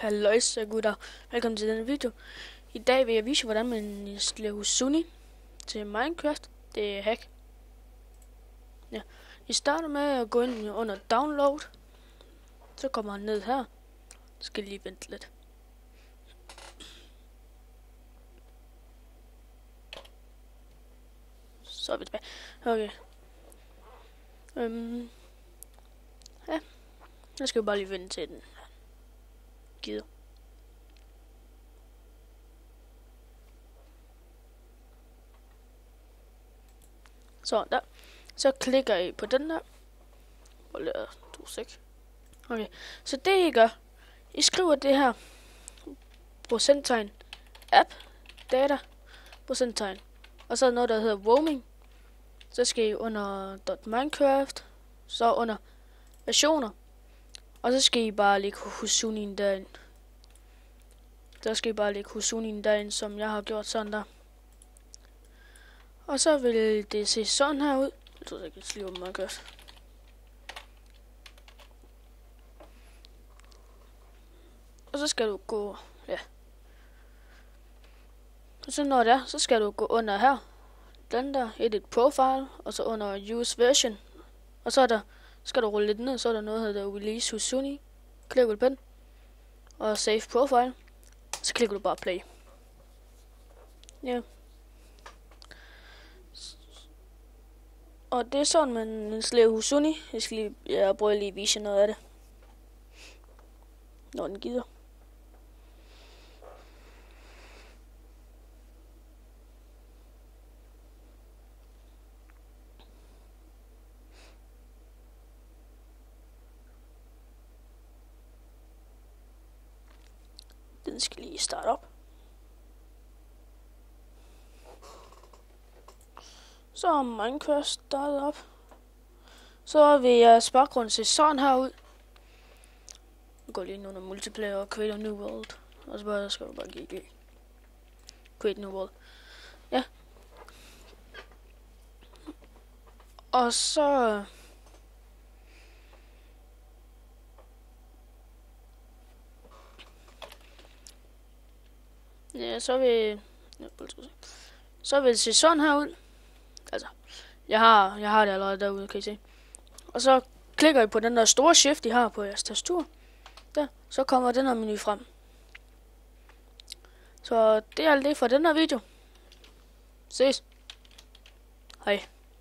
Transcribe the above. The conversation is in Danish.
Halløjsa gutter, velkommen til denne video. I dag vil jeg vise hvordan man installerer Husuni til Minecraft. Det er hack. Ja. I starter med at gå ind under download. Så kommer han ned her. Skal lige vente lidt. Så er vi tilbage. Okay. Ja. Jeg skal jo bare lige vente til den gider. Så der. Så klikker I på den der. Og lader du sek. Okay. Så det I gør, I skriver det her procenttegn app data procenttegn. Og så er noget der hedder roaming. Så skal I under .minecraft, så under versioner. Og så skal I bare lægge Husunien derind. Der skal I bare lægge Husunien derind, som jeg har gjort sådan der. Og så vil det se sådan her ud. Jeg tror ikke, det er meget godt. Og så skal du gå, ja. Og så når det er, så skal du gå under her. Den der, edit profile, og så under use version. Og så er der, skal du rulle lidt ned, så er der noget, der hedder release Husuni. Klikker du på den. Og save profile. Så klikker du bare play. Ja. Og det er sådan, man installerer Husuni. Jeg prøver lige at vise noget af det. Når den gider. Den skal lige starte op. Så er Minecraft startet op. Så vil jeres baggrund se sådan her ud. Jeg går lige ind under multiplayer og create a new world. Og så skal du bare give create a new world. Ja. Og så ja, så vil det se sådan her ud. Altså, jeg har det allerede derude, kan I se. Og så klikker I på den der store shift, I har på jeres tastatur. Der, så kommer den her menu frem. Så det er alt det fra den her video. Ses. Hej.